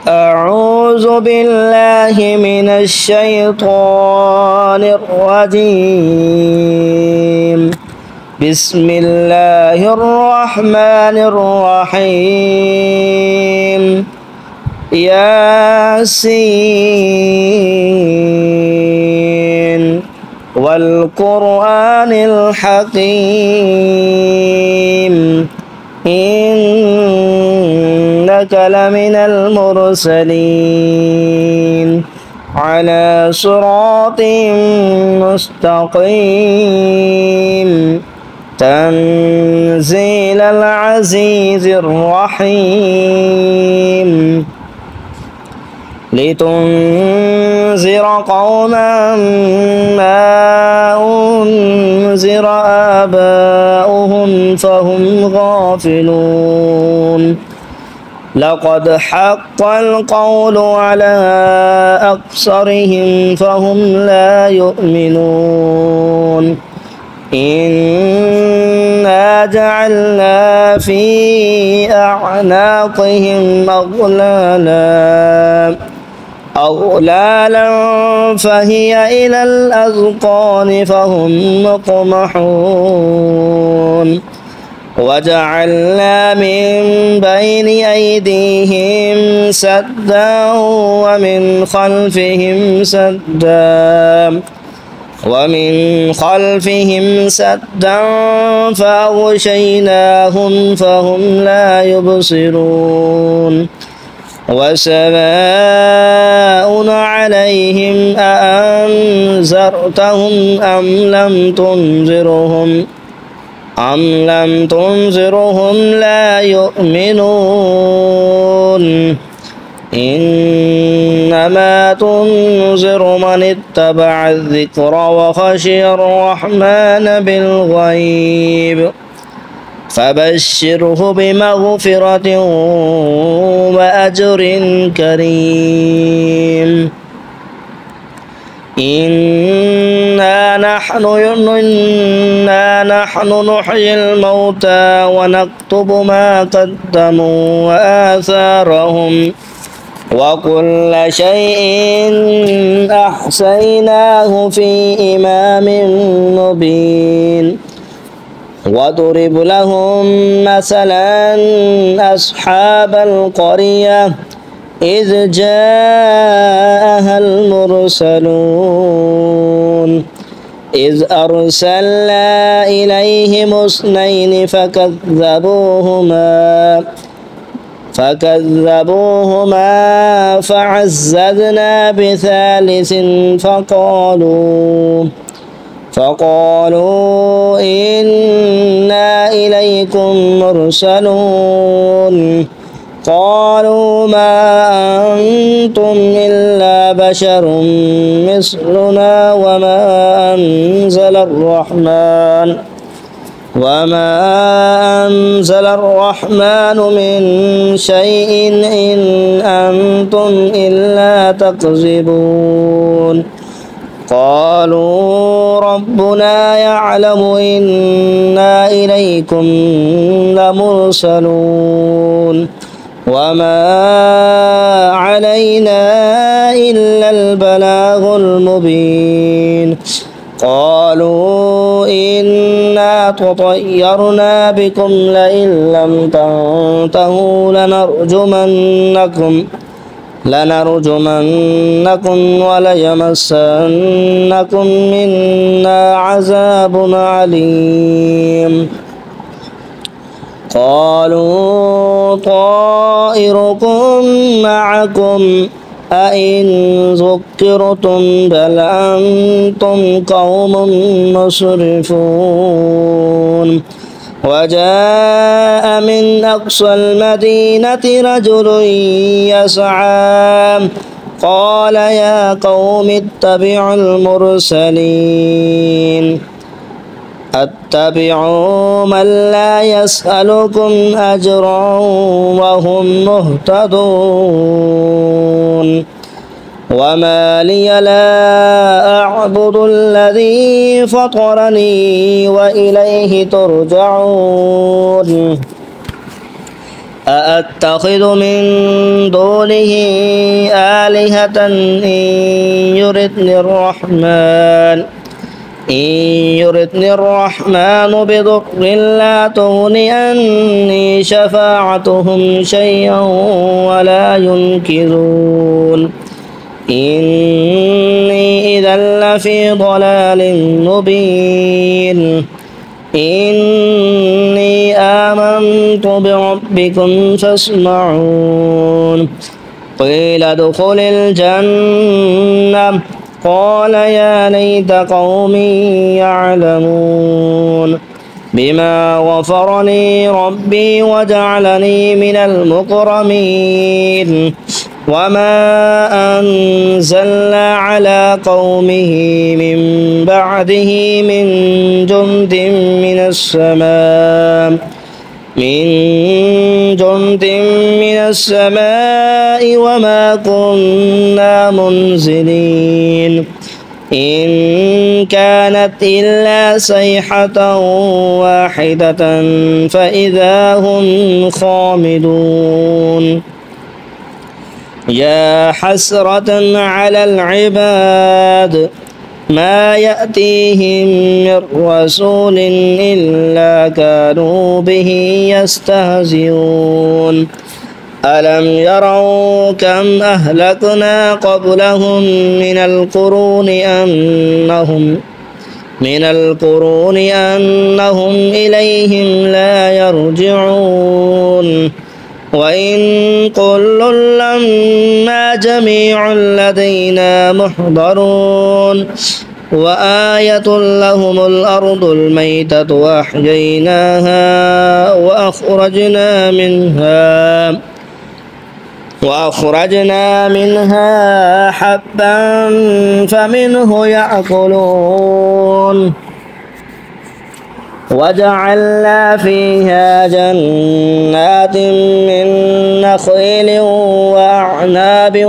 أعوذ بالله من الشيطان الرجيم. بسم الله الرحمن الرحيم. ياسين والقرآن الحكيم إنك لمن المرسلين على صراط مستقيم تنزيل العزيز الرحيم لتنذر قوما ما أنذر آباؤهم فهم غافلون لقد حق القول على أكثرهم فهم لا يؤمنون إنا جعلنا في أعناقهم أغلالا فهي إلى الأذقان فهم مقمحون وجعلنا من بين أيديهم سدا ومن خلفهم سدا فأغشيناهم فهم لا يبصرون وسواء عليهم أأنذرتهم أم لم تنذرهم لا يؤمنون إنما تنذر من اتبع الذكر وخشي الرحمن بالغيب فبشره بمغفرة وأجر كريم إنا نحن نحيي الموتى ونكتب ما قدموا وآثارهم وكل شيء أحصيناه في إمام مبين واضرب لهم مثلا أصحاب القرية إذ جاءها المرسلون إذ أرسلنا إليهم اثنين فكذبوهما فعززنا بثالث فقالوا إنا إليكم مرسلون قالوا ما أنتم إلا بشر مثلنا وما أنزل الرحمن من شيء إن أنتم إلا تكذبون قالوا ربنا يعلم إنا إليكم لمرسلون وما علينا إلا البلاغ المبين قالوا إنا تطيرنا بكم لئن لم تنتهوا لنرجمنكم وليمسنكم منا عذاب عليم قالوا طائركم معكم أئن ذكرتم بل أنتم قوم مسرفون وجاء من أقصى المدينة رجل يسعى قال يا قوم اتبعوا المرسلين اتبعوا من لا يسألكم أجرا وهم مهتدون وما لي لا أعبد الذي فطرني وإليه ترجعون أأتخذ من دونه آلهة إن يردني الرحمن بضر لا تغن عني شفاعتهم شيئا ولا ينقذون إني إذا لفي ضلال مبين إني آمنت بربكم فاسمعون قيل ادخل الجنة قال يا ليت قومي يعلمون بما غفر لي ربي وجعلني من المكرمين وما أنزلنا على قومه من بعده من جند من السماء وما كنا منزلين إن كانت إلا صيحة واحدة فإذا هم خامدون يا حسرة على العباد ما يأتيهم من رسول إلا كانوا به يستهزئون ألم يروا كم أهلكنا قبلهم من القرون أنهم إليهم لا يرجعون وإن كل لما جميع لدينا محضرون وآية لهم الأرض الميتة وأحييناها وأخرجنا منها حبا فمنه يأكلون وجعلنا فيها جنات من نخيل وأعناب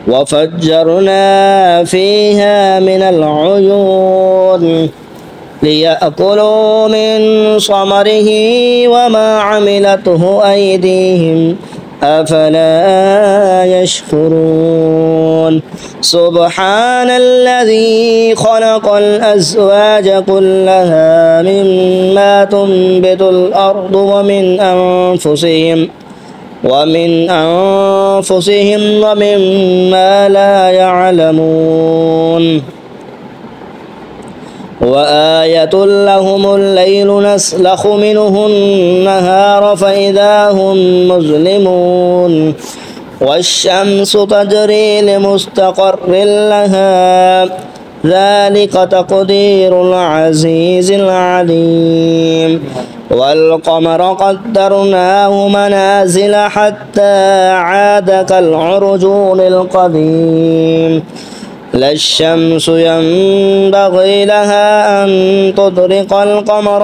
وفجرنا فيها من العيون ليأكلوا من ثمره وما عملته أيديهم أفلا يشكرون سبحان الذي خلق الأزواج كلها مما تنبت الأرض ومن أنفسهم ومما لا يعلمون وآية لهم الليل نسلخ منه النهار فإذا هم مظلمون والشمس تجري لمستقر لها ذلك تقدير العزيز العليم والقمر قدرناه منازل حتى عاد كالعرجون القديم لا الشمس ينبغي لها أن تدرك القمر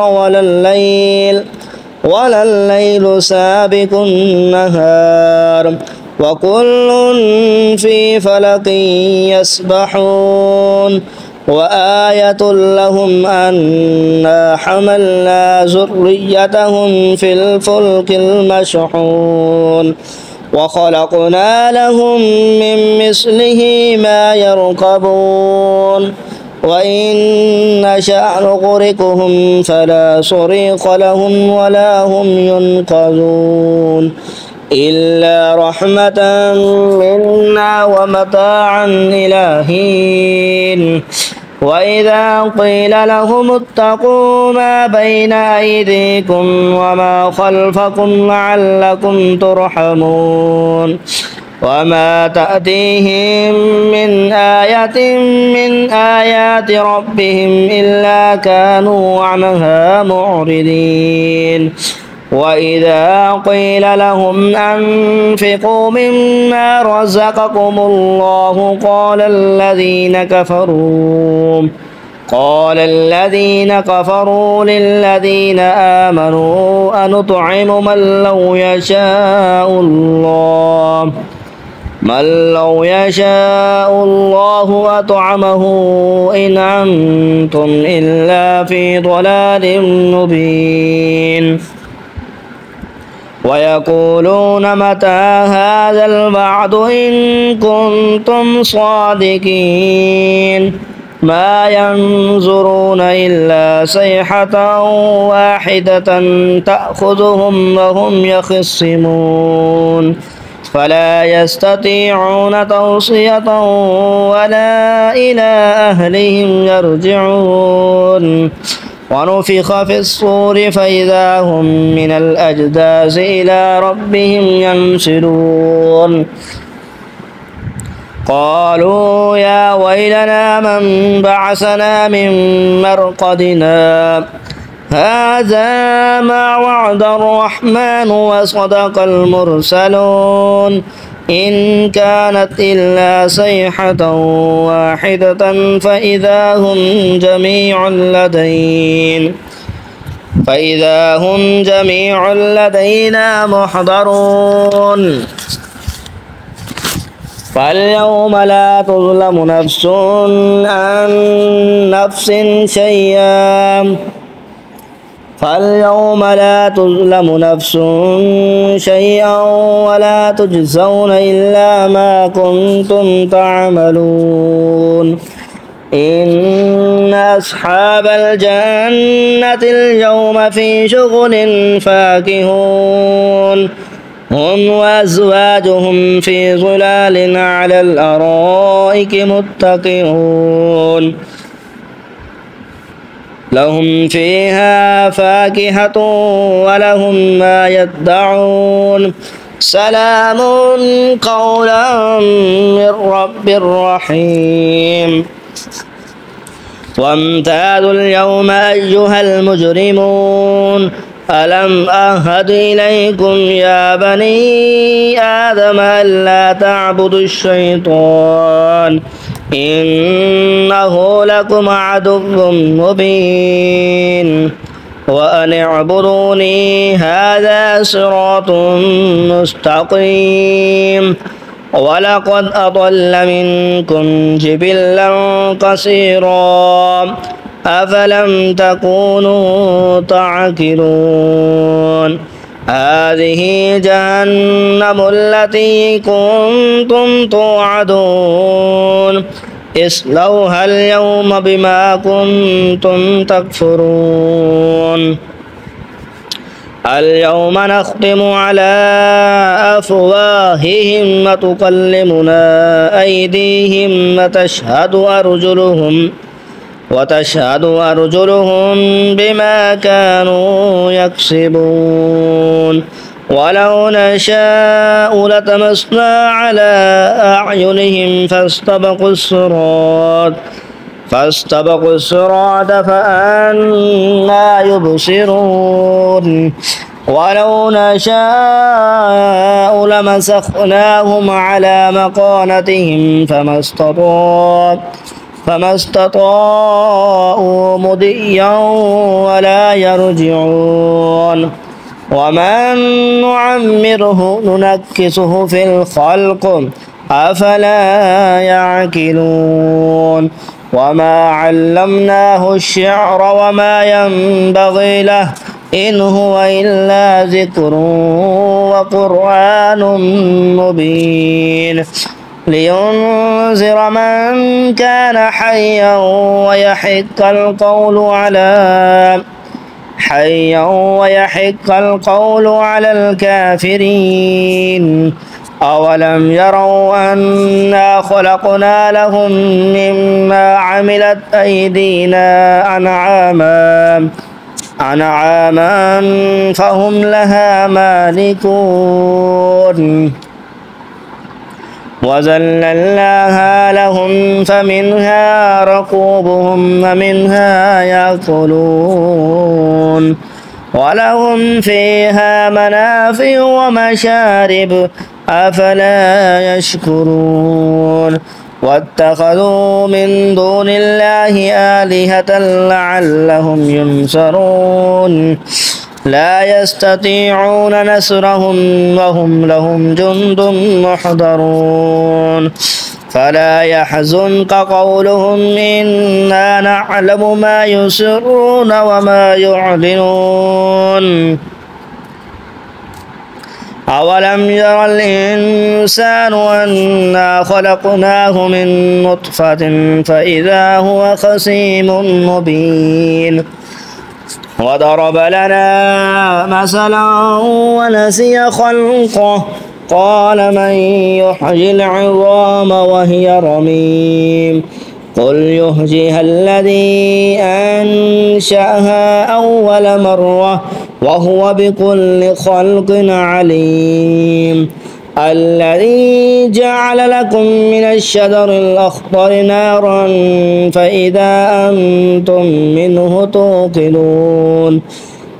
ولا الليل سابق النهار وكل في فلك يسبحون وآية لهم أنا حملنا ذريتهم في الفلك المشحون وخلقنا لهم من مثله ما يركبون وإن نشأ نغرقهم فلا صريخ لهم ولا هم ينقذون إلا رحمة منا ومتاعا إلى حين وإذا قيل لهم اتقوا ما بين أيديكم وما خلفكم لعلكم ترحمون وما تأتيهم من آية من آيات ربهم إلا كانوا عنها معرضين وإذا قيل لهم أنفقوا مما رزقكم الله قال الذين كفروا للذين آمنوا أنطعم من لو يشاء الله من لو يشاء الله أطعمه إن أنتم إلا في ضلال مبين ويقولون متى هذا الوعد إن كنتم صادقين ما ينظرون إلا صيحة واحدة تأخذهم وهم يخصمون فلا يستطيعون توصية ولا إلى أهلهم يرجعون ونفخ في الصور فإذا هم من الأجداث إلى ربهم ينسلون قالوا يا ويلنا من بعثنا من مرقدنا هذا ما وعد الرحمن وصدق المرسلون إن كانت إلا صيحة واحدة فإذا هم جميع لدينا محضرون فاليوم لا تظلم نفس عن نفس شيئا ولا تجزون إلا ما كنتم تعملون إن أصحاب الجنة اليوم في شغل فاكهون هم وأزواجهم في ظلال على الأرائك متكئون لهم فيها فاكهة ولهم ما يدعون سلام قولا من رب رحيم وامتازوا اليوم أيها المجرمون ألم أعهد إليكم يا بني آدم ألا تعبدوا الشيطان إنه لكم عدو مبين وأن اعبدوني هذا صراط مستقيم ولقد أضل منكم جبلا قصيرا أفلم تكونوا تعقلون هذه جهنم التي كنتم توعدون اصلوها اليوم بما كنتم تكفرون اليوم نختم على أفواههم وتكلمنا أيديهم وتشهد أرجلهم بما كانوا يكسبون ولو نشاء لطمسنا على أعينهم فاستبقوا الصراط فأنى يبصرون ولو نشاء لمسخناهم على مكانتهم فما استطاعوا مضيا ولا يرجعون ومن نعمره ننكسه في الخلق أفلا يعقلون وما علمناه الشعر وما ينبغي له إن هو إلا ذكر وقرآن مبين لينذر من كان حيا ويحق القول على الكافرين أولم يروا أنا خلقنا لهم مما عملت أيدينا أنعاما فهم لها مالكون وذللناها لهم فمنها ركوبهم ومنها يأكلون ولهم فيها منافع ومشارب أفلا يشكرون واتخذوا من دون الله آلهة لعلهم ينصرون لا يستطيعون نصرهم وهم لهم جند محضرون فلا يحزنك قولهم إنا نعلم ما يسرون وما يعلنون أولم ير الإنسان أنا خلقناه من نطفة فإذا هو خصيم مبين وضرب لنا مثلا ونسي خلقه قال من يحيي العظام وهي رميم قل يحييها الذي أنشأها أول مرة وهو بكل خلق عليم الذي جعل لكم من الشجر الأخضر نارا فإذا أنتم منه توقدون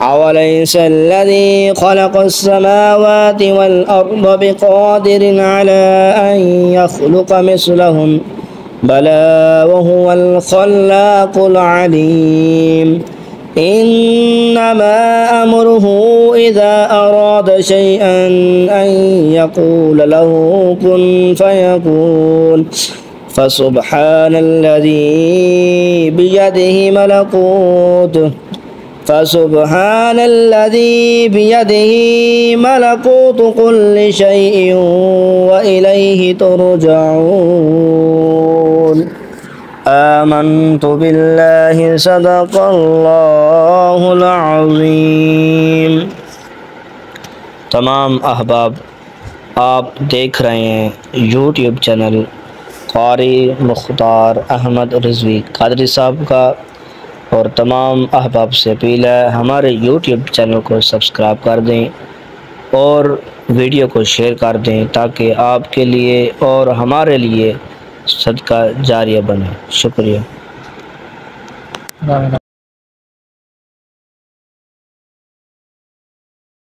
أوليس الذي خلق السماوات والأرض بقادر على أن يخلق مثلهم بلى وهو الخلاق العليم إنما أمره إذا أراد شيئا أن يقول له كن فيكون فسبحان الذي بيده ملكوت كل شيء وإليه ترجعون آمنت بالله صدق الله العظीम। तमाम अहबाब, आप देख रहे हैं यूट्यूब चैनल क़ारी मुख्तार अहमद रिजवी कादरी साहब का, और तमाम अहबाब से अपील है हमारे यूट्यूब चैनल को सब्सक्राइब कर दें और वीडियो को शेयर कर दें ताकि आपके लिए और हमारे लिए सदका जारिया बने। शुक्रिया।